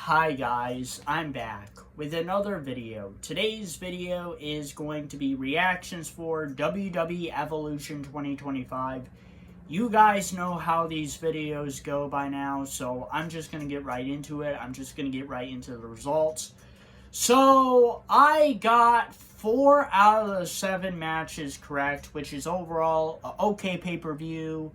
Hi guys, I'm back with another video. Today's video is going to be reactions for WWE Evolution 2025. You guys know how these videos go by now, so I'm just going to get right into it. I'm just going to get right into the results. So, I got 4 out of the 7 matches correct, which is overall an okay pay-per-view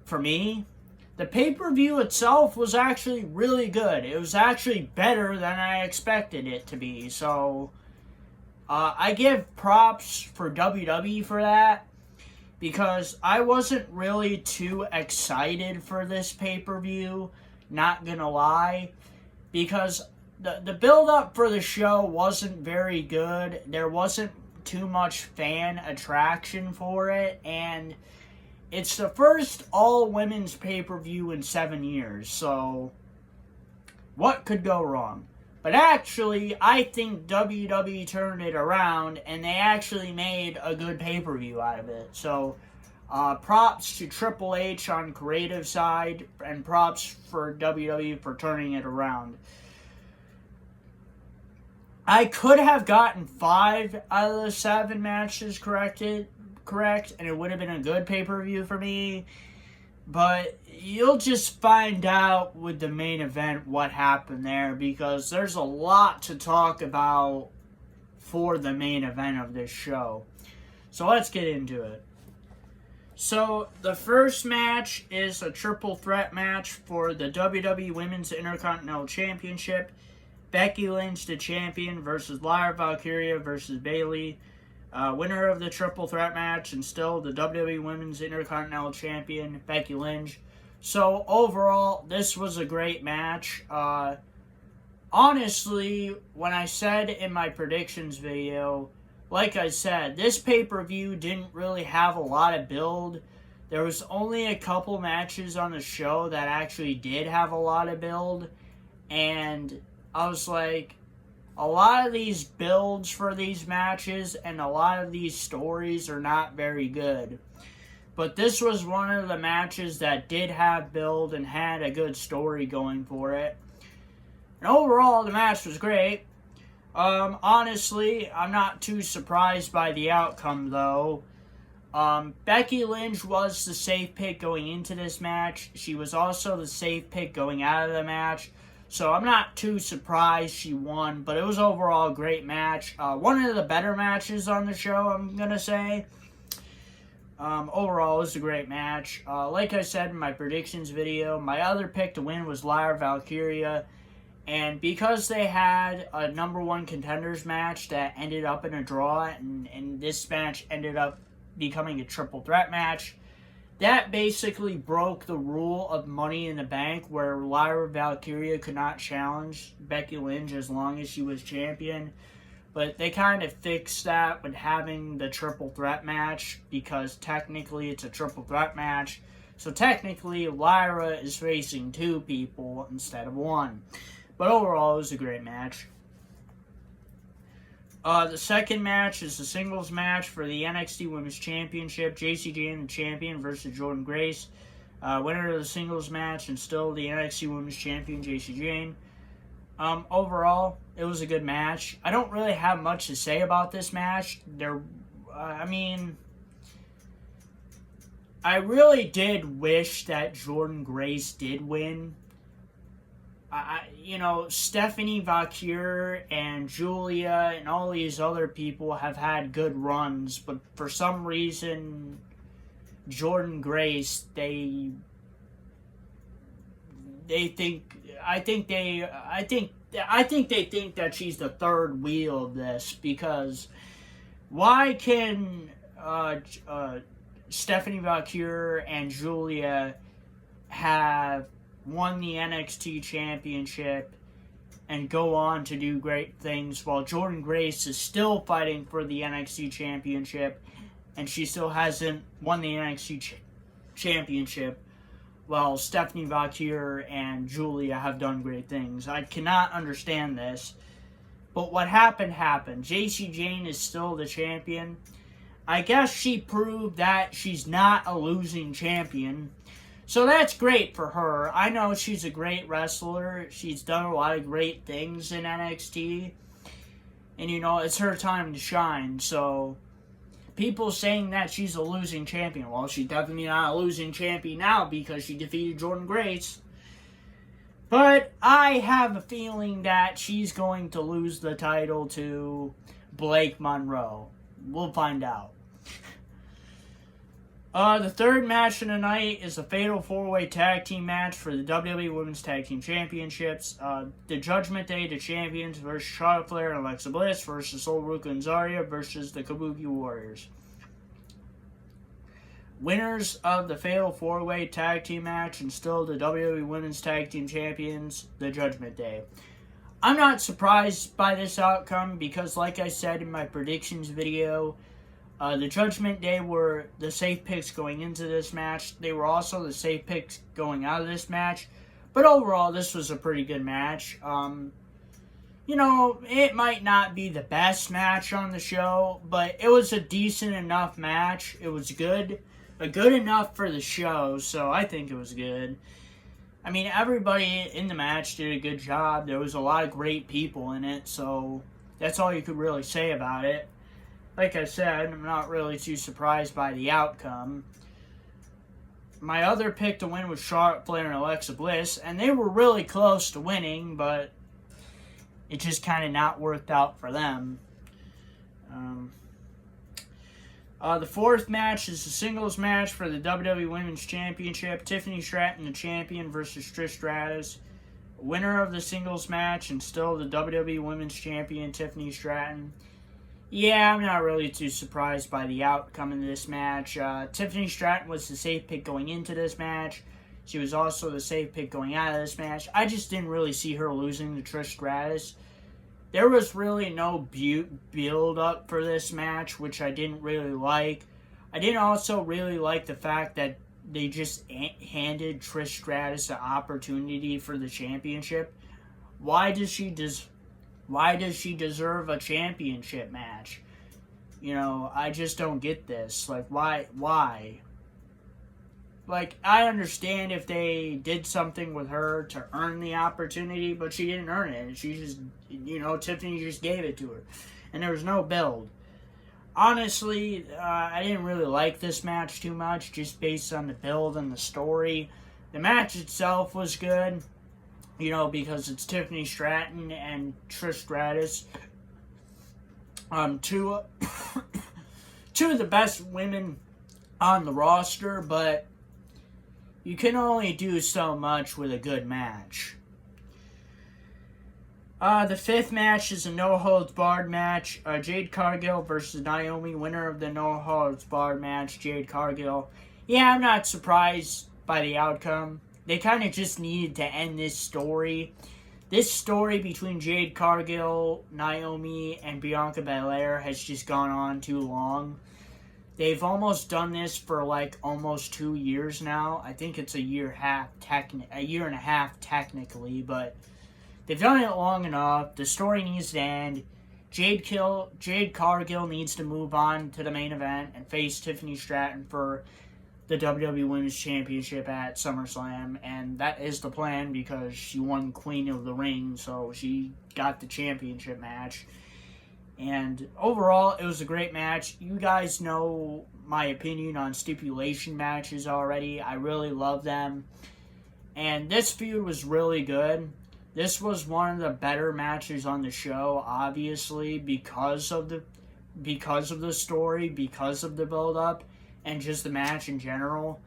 for me. The pay-per-view itself was actually really good. It was actually better than I expected it to be. So, I give props for WWE for that. Because I wasn't really too excited for this pay-per-view. Not gonna lie. Because the build-up for the show wasn't very good. There wasn't too much fan attraction for it. And it's the first all-women's pay-per-view in 7 years, so what could go wrong? But actually, I think WWE turned it around, and they actually made a good pay-per-view out of it. So, props to Triple H on creative side, and props for WWE for turning it around. I could have gotten 5 out of the 7 matches correct, and it would have been a good pay-per-view for me, but you'll just find out with the main event what happened there, because there's a lot to talk about for the main event of this show. So let's get into it. So the first match is a triple threat match for the WWE Women's Intercontinental Championship. Becky Lynch, the champion, versus Lyra Valkyria versus Bayley. Winner of the triple threat match, and still the WWE Women's Intercontinental Champion, Becky Lynch. So, overall, this was a great match. Honestly, when I said in my predictions video, like I said, this pay-per-view didn't really have a lot of build. There was only a couple matches on the show that actually did have a lot of build. And I was like, a lot of these builds for these matches and a lot of these stories are not very good. But this was one of the matches that did have build and had a good story going for it. And overall, the match was great. Honestly, I'm not too surprised by the outcome, though. Becky Lynch was the safe pick going into this match. She was also the safe pick going out of the match. So I'm not too surprised she won, but it was overall a great match. One of the better matches on the show, I'm going to say. Overall, it was a great match. Like I said in my predictions video, my other pick to win was Lyra Valkyria. And because they had a number 1 contenders match that ended up in a draw, and this match ended up becoming a triple threat match, that basically broke the rule of Money in the Bank, where Lyra Valkyria could not challenge Becky Lynch as long as she was champion. But they kind of fixed that with having the triple threat match, because technically it's a triple threat match. So technically Lyra is facing 2 people instead of 1. But overall, it was a great match. The second match is the singles match for the NXT Women's Championship. Jacy Jayne, the champion, versus Jordynne Grace. Winner of the singles match, and still the NXT Women's Champion, Jacy Jayne. Overall, it was a good match. I don't really have much to say about this match. I really did wish that Jordynne Grace did win. Stephanie Valkyrie and Julia and all these other people have had good runs, but for some reason, Jordynne Grace, I think they think that she's the third wheel of this, because why can Stephanie Valkyrie and Julia have won the NXT Championship and go on to do great things, while Jordynne Grace is still fighting for the NXT Championship and she still hasn't won the NXT Championship, while Stephanie Valkyrie and Julia have done great things? I cannot understand this. But what happened. Jacy Jayne is still the champion. I guess she proved that she's not a losing champion. So that's great for her. I know she's a great wrestler. She's done a lot of great things in NXT. And, it's her time to shine. So, people saying that she's a losing champion. Well, she's definitely not a losing champion now because she defeated Jordynne Grace. But I have a feeling that she's going to lose the title to Blake Monroe. We'll find out. The third match of the night is a Fatal 4-Way Tag Team match for the WWE Women's Tag Team Championships. The Judgment Day, the champions, versus Charlotte Flair and Alexa Bliss versus Sol Ruca and Zarya versus the Kabuki Warriors. Winners of the Fatal 4-Way Tag Team match and still the WWE Women's Tag Team Champions, the Judgment Day. I'm not surprised by this outcome because, like I said in my predictions video, the Judgment Day were the safe picks going into this match. They were also the safe picks going out of this match. But overall, this was a pretty good match. It might not be the best match on the show, but it was a decent enough match. It was good. But good enough for the show, so I think it was good. I mean, everybody in the match did a good job. There was a lot of great people in it, so that's all you could really say about it. Like I said, I'm not really too surprised by the outcome. My other pick to win was Charlotte Flair and Alexa Bliss, and they were really close to winning, but it just kind of not worked out for them. The fourth match is a singles match for the WWE Women's Championship. Tiffany Stratton, the champion, versus Trish Stratus. Winner of the singles match and still the WWE Women's Champion, Tiffany Stratton. Yeah, I'm not really too surprised by the outcome of this match. Tiffany Stratton was the safe pick going into this match. She was also the safe pick going out of this match. I just didn't really see her losing to Trish Stratus. There was really no build-up for this match, which I didn't really like. I didn't also really like the fact that they just handed Trish Stratus an opportunity for the championship. Why does she deserve a championship match? I just don't get this. Like, why? Like, I understand if they did something with her to earn the opportunity, but she didn't earn it. She just, Tiffany just gave it to her. And there was no build. Honestly, I didn't really like this match too much, just based on the build and the story. The match itself was good, because it's Tiffany Stratton and Trish Stratus. Two of the best women on the roster, but you can only do so much with a good match. The fifth match is a no-holds-barred match. Jade Cargill versus Naomi. Winner of the no-holds-barred match, Jade Cargill. Yeah, I'm not surprised by the outcome. They kind of just needed to end this story. This story between Jade Cargill, Naomi, and Bianca Belair has just gone on too long. They've almost done this for almost 2 years now. I think it's a year and a half technically, but they've done it long enough. The story needs to end. Jade Cargill needs to move on to the main event and face Tiffany Stratton for the WWE Women's Championship at SummerSlam, and that is the plan because she won Queen of the Ring, so she got the championship match. And overall, it was a great match. You guys know my opinion on stipulation matches already. I really love them. And this feud was really good. This was one of the better matches on the show, obviously, because of the story, because of the build-up, and just the match in general.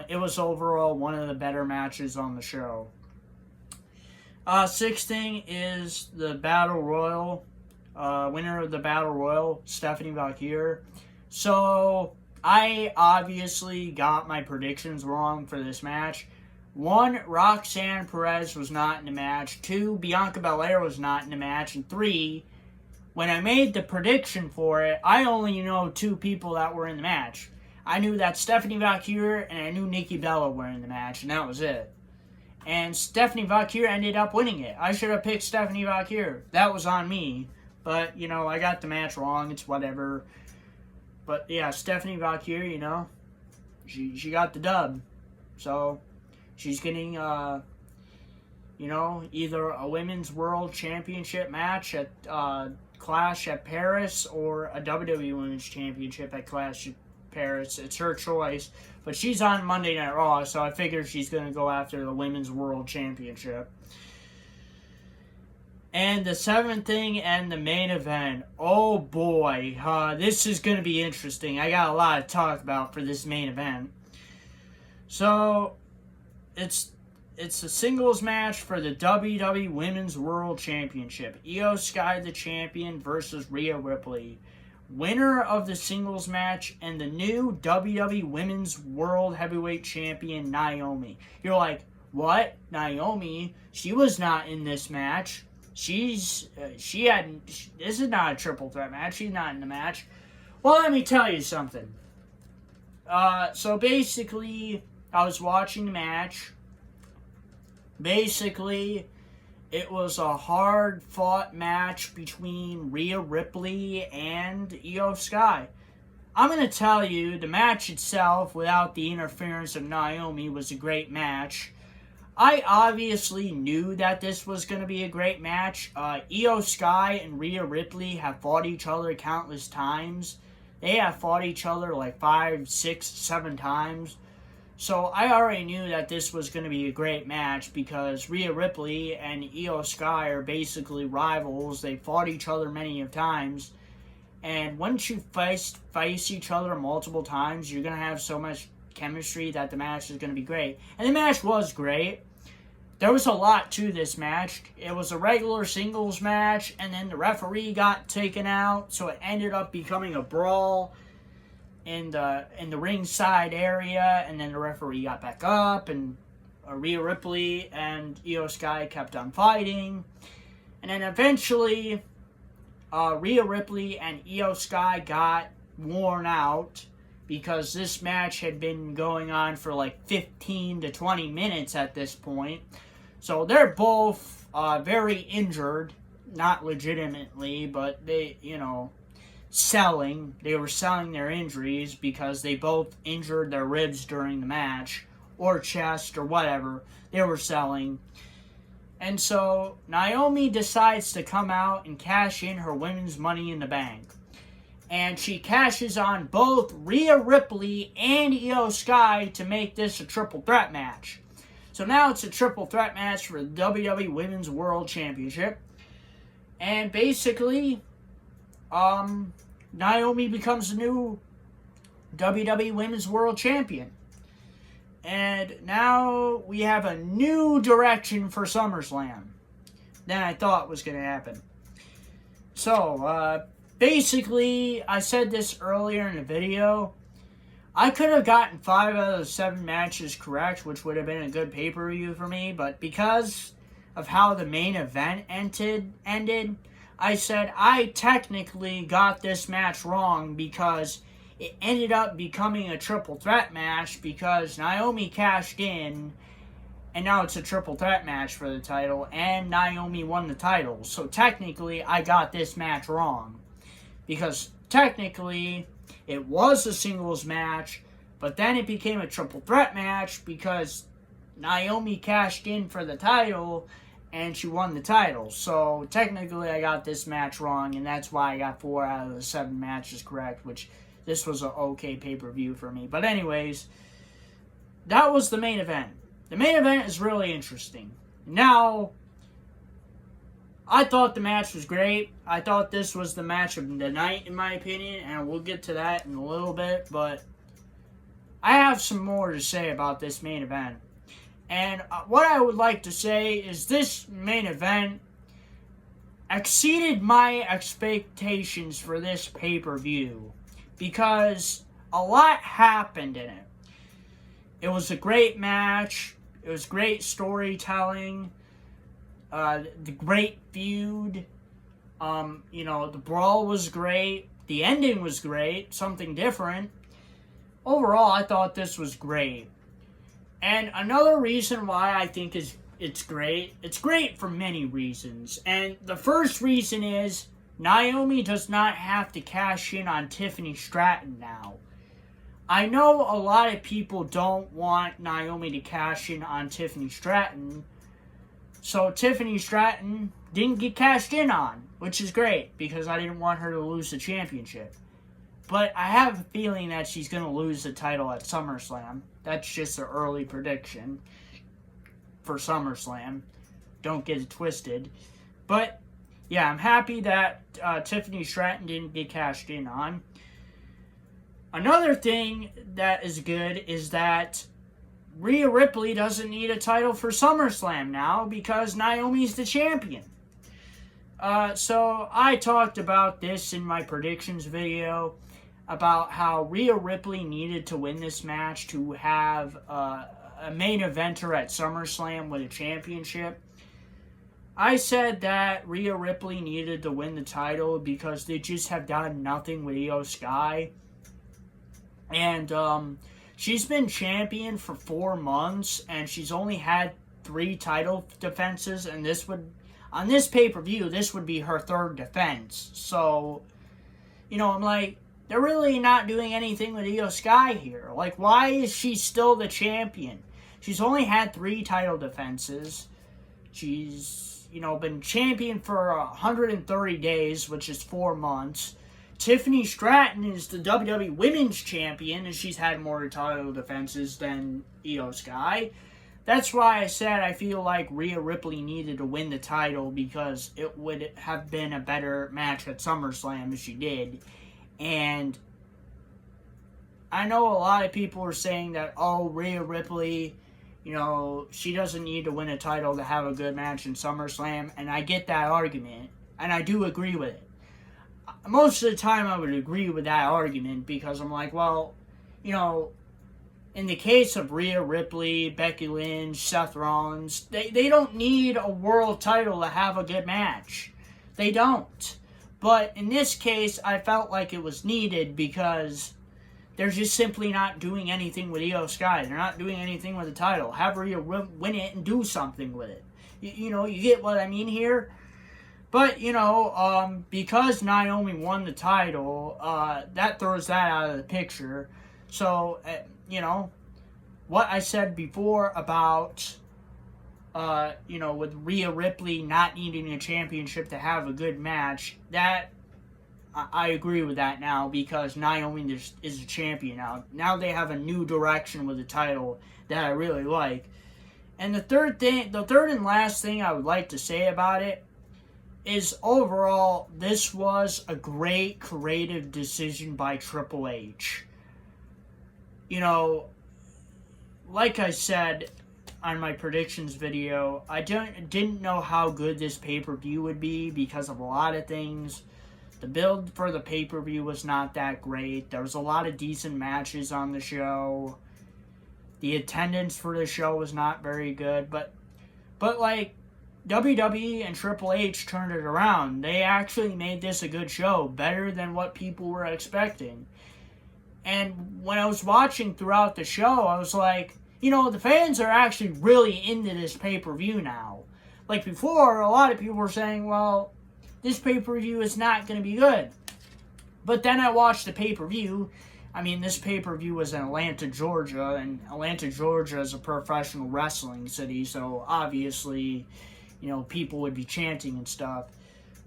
It was overall one of the better matches on the show. Sixth thing is the Battle Royal. Winner of the Battle Royal, Stephanie Valkyrie. So, I obviously got my predictions wrong for this match. 1, Roxanne Perez was not in the match. 2, Bianca Belair was not in the match. And 3, when I made the prediction for it, I only know 2 people that were in the match. I knew that Stephanie Valkyrie and I knew Nikki Bella were in the match, and that was it. And Stephanie Valkyrie ended up winning it. I should have picked Stephanie Valkyrie. That was on me. But, I got the match wrong. It's whatever. But, yeah, Stephanie Valkyrie, she got the dub. So she's getting, either a Women's World Championship match at Clash at Paris or a WWE Women's Championship at Clash at Paris. It's her choice. But she's on Monday Night Raw, so I figure she's going to go after the Women's World Championship. And the seventh thing and the main event. Oh boy, this is going to be interesting. I got a lot to talk about for this main event. So, it's a singles match for the WWE Women's World Championship. Io Sky, the champion, versus Rhea Ripley. Winner of the singles match and the new WWE Women's World Heavyweight Champion, Naomi. You're like, what? Naomi? She was not in this match. This is not a triple threat match. She's not in the match. Well, let me tell you something. So basically, I was watching the match. Basically, it was a hard-fought match between Rhea Ripley and Io Sky. I'm going to tell you, the match itself, without the interference of Naomi, was a great match. I obviously knew that this was going to be a great match. Io Sky and Rhea Ripley have fought each other countless times. They have fought each other like 5, 6, 7 times. So I already knew that this was going to be a great match because Rhea Ripley and Io Sky are basically rivals. They fought each other many times. And once you face each other multiple times, you're going to have so much chemistry that the match is going to be great. And the match was great. There was a lot to this match. It was a regular singles match, and then the referee got taken out, so it ended up becoming a brawl in the ringside area, and then the referee got back up, and Rhea Ripley and Io Sky kept on fighting. And then eventually, Rhea Ripley and Io Sky got worn out because this match had been going on for like 15 to 20 minutes at this point. So they're both very injured, not legitimately, but they, selling. They were selling their injuries because they both injured their ribs during the match, or chest, or whatever. They were selling. And so Naomi decides to come out and cash in her women's Money in the Bank. And she cashes on both Rhea Ripley and Io Sky to make this a triple threat match. So now it's a triple threat match for the WWE Women's World Championship. And basically, Naomi becomes the new WWE Women's World Champion. And now we have a new direction for SummerSlam than I thought was going to happen. So, basically, I said this earlier in the video. I could have gotten 5 out of the 7 matches correct, which would have been a good pay-per-view for me. But because of how the main event ended, I said I technically got this match wrong because it ended up becoming a triple threat match because Naomi cashed in, and now it's a triple threat match for the title, and Naomi won the title. So technically, I got this match wrong because technically it was a singles match, but then it became a triple threat match because Naomi cashed in for the title and she won the title. So technically I got this match wrong, and that's why I got 4 out of the 7 matches correct, which this was an okay pay-per-view for me. But anyways, that was the main event. The main event is really interesting. Now, I thought the match was great. I thought this was the match of the night, in my opinion, and we'll get to that in a little bit, but I have some more to say about this main event. And what I would like to say is this main event exceeded my expectations for this pay-per-view because a lot happened in it. It was a great match. It was great storytelling. The great feud. The brawl was great. The ending was great. Something different. Overall, I thought this was great. And another reason why I think it's great for many reasons. And the first reason is Naomi does not have to cash in on Tiffany Stratton now. I know a lot of people don't want Naomi to cash in on Tiffany Stratton, so Tiffany Stratton didn't get cashed in on, which is great because I didn't want her to lose the championship. But I have a feeling that she's going to lose the title at SummerSlam. That's just an early prediction for SummerSlam. Don't get it twisted. But, yeah, I'm happy that Tiffany Stratton didn't get cashed in on. Another thing that is good is that Rhea Ripley doesn't need a title for SummerSlam now because Naomi's the champion. So I talked about this in my predictions video about how Rhea Ripley needed to win this match to have a main eventer at SummerSlam with a championship. I said that Rhea Ripley needed to win the title because they just have done nothing with Io Sky. And she's been champion for 4 months, and she's only had 3 title defenses, and on this pay-per-view, this would be her 3rd defense. So, I'm like, they're really not doing anything with Io Sky here. Like, why is she still the champion? She's only had 3 title defenses. She's, been champion for 130 days, which is 4 months. Tiffany Stratton is the WWE Women's Champion, and she's had more title defenses than Io Sky. That's why I said I feel like Rhea Ripley needed to win the title because it would have been a better match at SummerSlam if she did. And I know a lot of people are saying that, Rhea Ripley, she doesn't need to win a title to have a good match in SummerSlam. And I get that argument, and I do agree with it. Most of the time I would agree with that argument because I'm like, well, in the case of Rhea Ripley, Becky Lynch, Seth Rollins, they don't need a world title to have a good match. They don't. But in this case, I felt like it was needed because they're just simply not doing anything with Io Sky. They're not doing anything with the title. Have Rhea win it and do something with it. You get what I mean here? But, because Naomi won the title, that throws that out of the picture. So, what I said before about, with Rhea Ripley not needing a championship to have a good match, that, I agree with that now because Naomi is a champion now. Now they have a new direction with the title that I really like. And the third and last thing I would like to say about it is overall, this was a great creative decision by Triple H. Like I said on my predictions video, I didn't know how good this pay-per-view would be because of a lot of things. The build for the pay-per-view was not that great. There was a lot of decent matches on the show. The attendance for the show was not very good, but WWE and Triple H turned it around. They actually made this a good show, better than what people were expecting. And when I was watching throughout the show, I was like, the fans are actually really into this pay-per-view now. Like before, a lot of people were saying, well, this pay-per-view is not going to be good. But then I watched the pay-per-view. I mean, this pay-per-view was in Atlanta, Georgia, and Atlanta, Georgia is a professional wrestling city, so obviously, people would be chanting and stuff.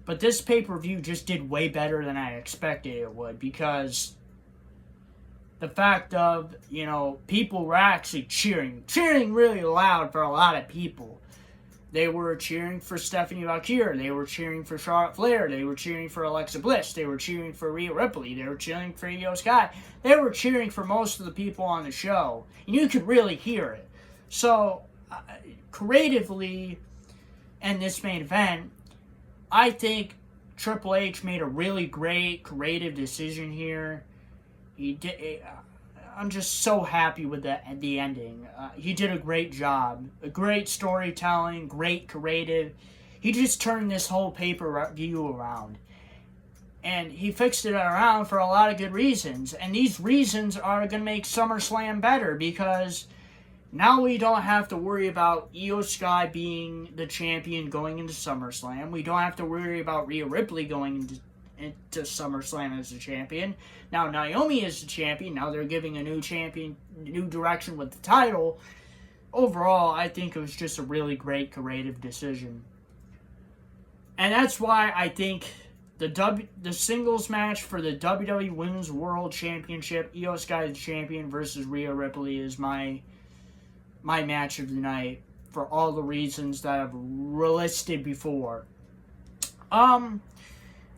But this pay-per-view just did way better than I expected it would because the fact of, people were actually cheering really loud for a lot of people. They were cheering for Stephanie Valkyrie. They were cheering for Charlotte Flair. They were cheering for Alexa Bliss. They were cheering for Rhea Ripley. They were cheering for Io Sky. They were cheering for most of the people on the show. And you could really hear it. So, creatively, in this main event, I think Triple H made a really great creative decision here. I'm just so happy with the ending. He did a great job. A great storytelling, great creative. He just turned this whole pay-per-view around. And he fixed it around for a lot of good reasons. And these reasons are going to make SummerSlam better because now we don't have to worry about Io Sky being the champion going into SummerSlam. We don't have to worry about Rhea Ripley going into SummerSlam as a champion. Now Naomi is the champion. Now they're giving a new champion, new direction with the title. Overall, I think it was just a really great creative decision. And that's why I think the singles match for the WWE Women's World Championship, Io Sky the champion versus Rhea Ripley, is my match of the night for all the reasons that I've listed before.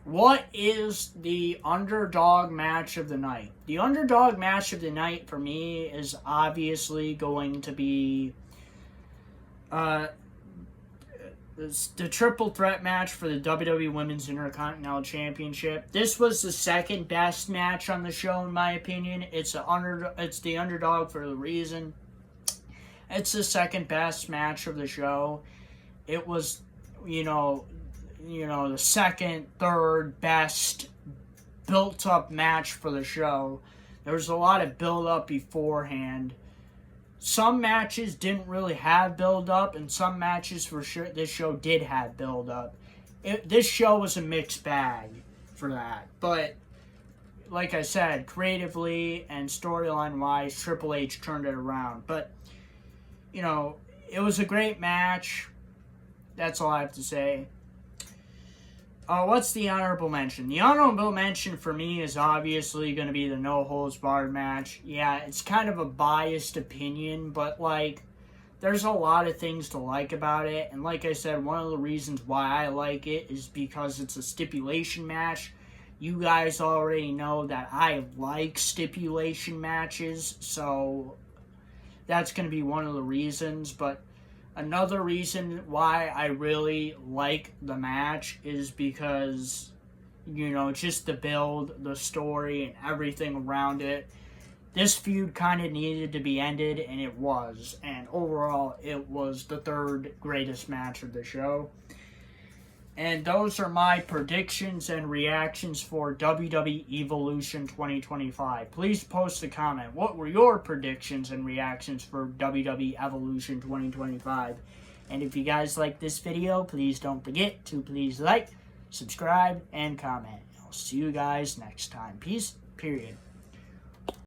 What is the underdog match of the night? The underdog match of the night for me is obviously going to be the triple threat match for the WWE Women's Intercontinental Championship. This was the second best match on the show, in my opinion. It's the underdog for the reason. It's the second best match of the show. It was, the second, third best built-up match for the show. There was a lot of build-up beforehand. Some matches didn't really have build-up, and some matches for sure this show did have build-up. This show was a mixed bag for that. But, like I said, creatively and storyline-wise, Triple H turned it around. But, it was a great match. That's all I have to say. What's the honorable mention? The honorable mention for me is obviously going to be the No Holds Barred match. Yeah, it's kind of a biased opinion, but, there's a lot of things to like about it. And like I said, one of the reasons why I like it is because it's a stipulation match. You guys already know that I like stipulation matches, so that's going to be one of the reasons. But another reason why I really like the match is because, just the build, the story, and everything around it. This feud kind of needed to be ended, and it was. And overall, it was the third greatest match of the show. And those are my predictions and reactions for WWE Evolution 2025. Please post a comment. What were your predictions and reactions for WWE Evolution 2025? And if you guys like this video, please don't forget to please like, subscribe, and comment. I'll see you guys next time. Peace, period.